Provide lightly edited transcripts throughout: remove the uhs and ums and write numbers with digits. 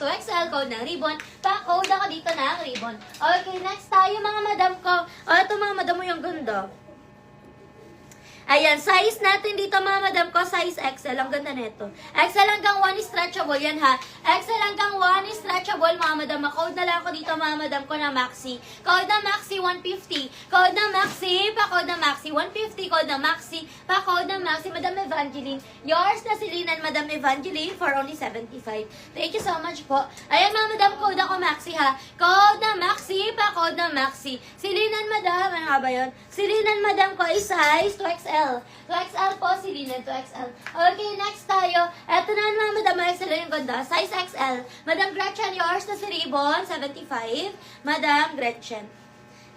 2XL, code ng ribbon. Pa-code ako dito ng ribbon. Okay, next tayo mga madam ko. O, ito mga madam mo yung ganda. Ayan, size natin dito mga madam ko, size XL. Ang ganda nito. XL hanggang 1 is stretchable. Yan ha. XL hanggang 1 is stretchable mga madam. Code na lang ako dito mga madam ko na Maxi. Code na Maxi 150. Code na Maxi, pa-code na Maxi 150. Code na Maxi, pa-code na Maxi. Madam Evangeline. Yours na si Linan, Madam Evangeline for only 75. Thank you so much po. Ayan mga madam, code ako Maxi ha. Code na Maxi, pa-code na Maxi. Si Linan madam, ano nga ba yun? Si Linan madam ko is size 2XL. 2XL po, si Linan 2XL. Okay, next tayo. Eto na mga madam, XL yung ganda. Size XL. Madam Gretchen, yours na si Ribbon, 75. Madam Gretchen.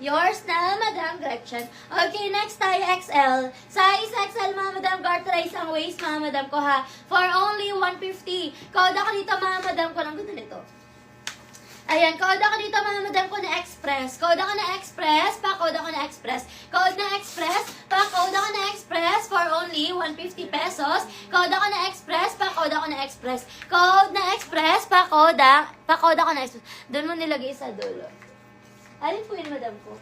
Yours na, Madam Gretchen. Okay, next tayo, XL. Size XL, mga madam, garterize ang waist, mga madam ko ha. For only 150. Code ako dito, mga madam ko. Ang ganda nito. Ayan, code ako dito mga madam ko na Express. Code ako na Express, pa-code ako na Express. Code na Express, pa-code ako na Express for only 150 pesos. Code ako na Express, pa-code ako na Express. Code na Express, pa-code ako na Express. Doon mo nilagay sa dulo. Alin po yun, madam ko?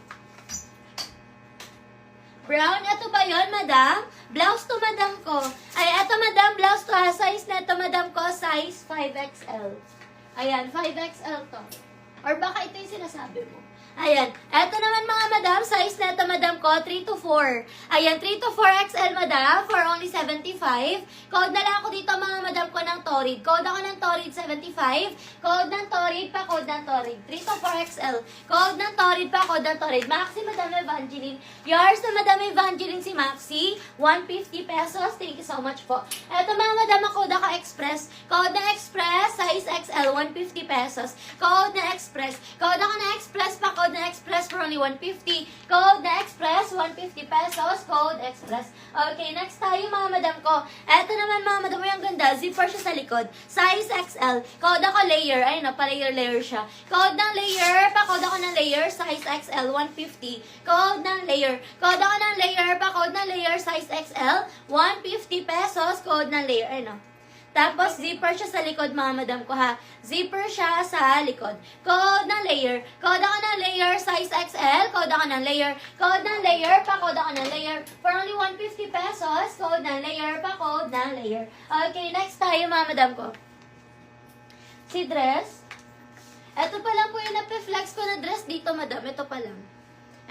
Brown, ito ba yun, madam? Blouse to, madam ko. Ay, ito, madam, blouse to ha. Size na ito, madam ko, size 5XL. Ayan, 5XL to. Or baka ito yung sinasabi mo. Ayan. Eto naman mga madam, size na ito madam ko, 3 to 4. Ayan, 3 to 4XL madam, for only 75. Code na lang ako dito mga madam ko ng Torrid. Code ako ng Torrid 75. Code ng Torrid, pa code ng Torrid. 3 to 4XL. Code ng Torrid, pa code ng Torrid. Maxi, Madam Evangeline. Yours na Madam Evangeline si Maxi. 150 pesos. Thank you so much po. Eto mga madam, code ako Express. Code na Express, size XL, 150 pesos. Code na Express. Code ako na Express, pa code na Express for only 150. Code na Express, 150 pesos. Code Express. Okay, next tayo mga madam ko. Eto naman mga madam, yung ganda. Zipper siya sa likod. Size XL. Code ako layer. Ayun na, pa-layer siya. Code ng layer. Pa-code ako ng layer. Size XL, 150. Code ng layer. Code ako ng layer. Pa-code ng layer. Size XL, 150 pesos. Code ng layer. Ayun na. Tapos, zipper siya sa likod, mga madam ko, ha? Zipper siya sa likod. Code ng layer. Code ako ng layer, size XL. Code ako ng layer. Code ng layer, pa-code ako ng layer. For only 150 pesos, code ng layer, pa-code ng layer. Okay, next tayo, mga madam ko. Si dress. Ito pa lang po yung nape-flex ko na dress dito, madam. Ito pa lang.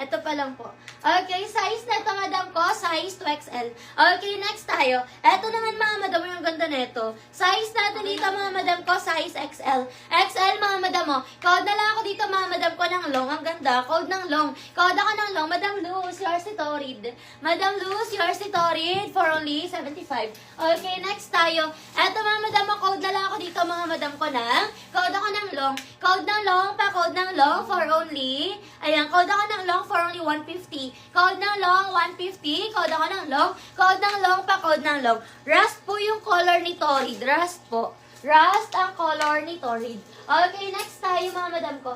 Ito pa lang po. Okay, size na ito, madam ko, size 2XL. Okay, next tayo. Ito naman, mga madam, yung ganda nito. Size natin dito, mga madam ko, size XL. XL, mga madam mo. Code na lang ako dito, mga madam ko, ng long. Ang ganda. Code ng long. Code ako ng long. Madam Luz, yours si Torrid. Madam Luz, yours si Torrid for only 75. Okay, next tayo. Ito, mga madam mo, code na lang ako dito, mga madam ko, ng code ako ng long. Code ng long, pa code ng long for only. Ayan, code ako ng long for only 150. Code ng long, 150. Code ako ng long. Code ng long, pa code ng long. Rust po yung color ni Torrid. Rust po. Rust ang color ni Torrid. Okay, next tayo mga madam ko.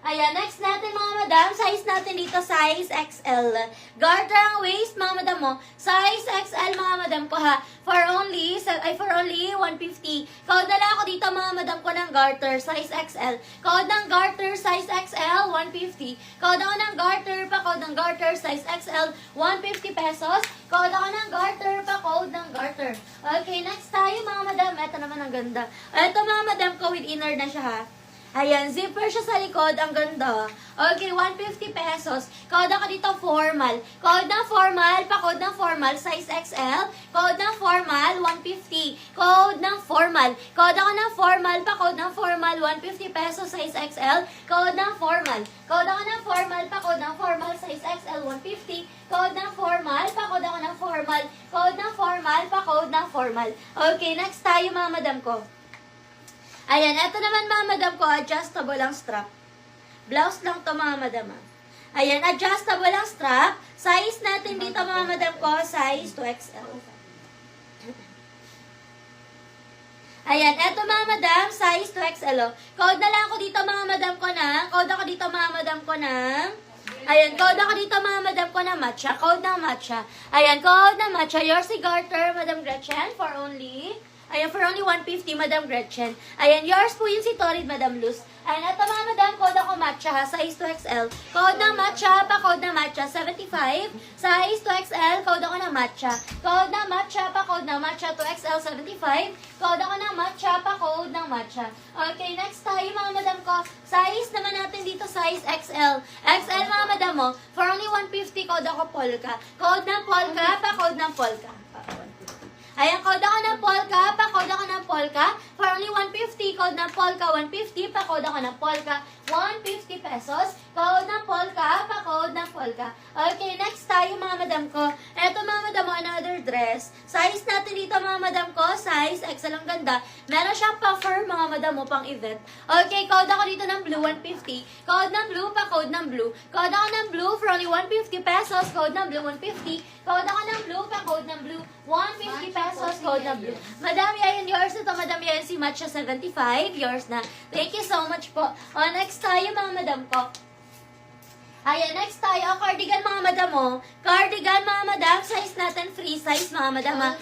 Ayan, next natin mga madam, size natin dito, size XL. Garter ang waist, mga madam mo. Size XL, mga madam ko ha. For only 150. Code na lang ako dito, mga madam ko ng garter, size XL. Code ng garter, size XL, 150. Code ako ng garter, pa code ng garter, size XL, 150 pesos. Code ako ng garter, pa code ng garter. Okay, next tayo mga madam. Ito naman ang ganda. Ito mga madam ko with inner na siya ha. Ayan, zipper siya sa likod. Ang ganda. Okay, 150 pesos. Code ako dito, formal. Code ng formal, pa-code ng formal, size XL. Code ng formal, 150. Code ng formal. Code ako ng formal, pa-code ng formal, 150 pesos, size XL. Code ng formal. Code ako ng formal, pa-code ng formal, size XL, 150. Code ng formal, pa-code ako ng formal. Code ng formal, pa-code ng formal. Okay, next tayo mga madam ko. Ayan, eto naman mga madam ko, adjustable ang strap. Blouse lang to mga madam. Ayan, adjustable ang strap. Size natin dito mga madam ko, size 2XL. Ayan, eto mga madam, size 2XL. Code na lang ako dito mga madam ko ng, code ako dito mga madam ko ng, ayan, code ako dito mga madam ko ng matcha. Code ng matcha. Ayan, code ng matcha. Yours si garter, Madam Gretchen, for only Ayan, for only 150, Madam Gretchen. Ayan, yours po yung si Torrid, Madam Luz. Ayan, ito mga madam, code ako matcha ha, size 2XL. Code ng matcha, pa-code ng matcha, 75. Size 2XL, code ako ng matcha. Code ng matcha, pa-code ng matcha, 2XL, 75. Code ako ng matcha, pa-code ng matcha. Okay, next tayo mga madam ko. Size naman natin dito, size XL. XL mga madam mo, for only 150, code ako polka. Code ng polka, pa-code ng polka. Ayan, code ako ng polka, pa-code ako ng polka. For only 150, code ng polka, 150, pa-code ako ng polka, 150 pesos. Code ng polka, pa-code ng polka. Okay, next tayo mga madam ko. Eto mga madam mo, another dress. Size natin dito mga madam ko, size XL, ang ganda. Meron siyang puffer mga madam mo pang event. Okay, code ako dito ng blue, 150. Code ng blue, pa-code ng blue. Code ako ng blue for only 150 pesos. Code ng blue, 150. Code ako ng blue, pa-code ng blue, 150 pesos. Code ng blue. Madam, yan yours ito. Madam, yan si Matcha 75. Yours na. Thank you so much po. O, next tayo mga madam ko. Ayan, next tayo, cardigan mga madam mo. Cardigan mga madam, size natin, free size mga madam ha.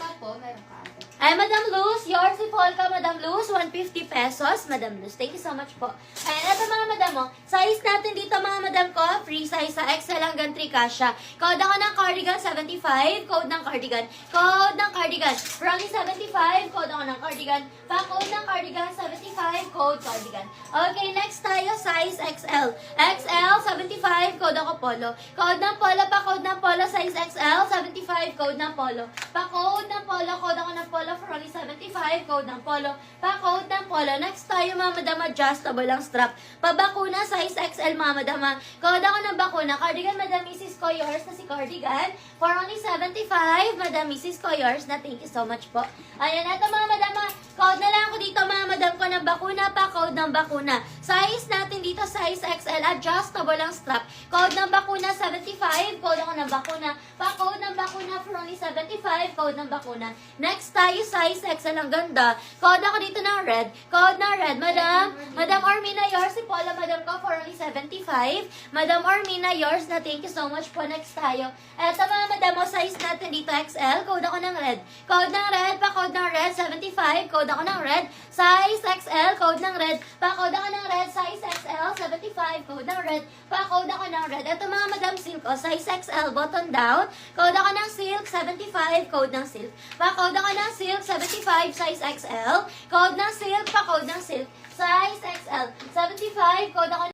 Ay, Madam Luz, yours si Polka, Madam Luz, 150 pesos, Madam Luz. Thank you so much po. Ayan, ito mga madam mo. Size natin dito mga madam ko, free size sa XL hanggang 3 kasha. Code ako ng cardigan, 75. Code ng cardigan. Code ng cardigan. From 75, code ako ng cardigan. Pa-code ng cardigan, 75. Code cardigan. Okay, next tayo, size XL. XL, 75. Code ako polo. Code ng polo, pa-code ng polo, size XL, 75. Code ng polo. Pa-code ng polo, code ako ng polo for only 75. Code ng polo. Pa-code ng polo. Next tayo mga madam, adjustable ang strap. Pabakuna, size XL mga madam. Code ako ng bakuna. Cardigan, Madam Mrs. ko, yours na si cardigan. For only 75, Madam Mrs. ko, yours na. Thank you so much po. Ayan, ito mga madam. Code na lang ako dito mga madam ko ng bakuna, pa-code ng bakuna. Size natin dito, size XL. Adjustable ang strap. Code ng bakuna, 75. Code ako ng bakuna. Pa-code ng bakuna for only 75. Code ng bakuna. Next tayo, size XL, ang ganda. Code ako dito ng red. Code ng red, madam. Madam Ormina, yours si Paula, madam ko, for only 75. Madam Ormina, yours na. Thank you so much po. Next tayo. Eto mga madam, size natin dito XL. Code ako ng red. Code ng red, pa-code ng red, 75. Code ako ng red. Size XL, code ng red. Pa-code ako ng red, size XL, 75. Code ng red. Pa-code ako ng red. Eto mga madam, silk, size XL, button down. Code ako ng silk, 75. Code ng silk. Pa-code ako ng silk, 75, size XL. Code ng silk, pa-code ng silk, size XL, 75. Code ako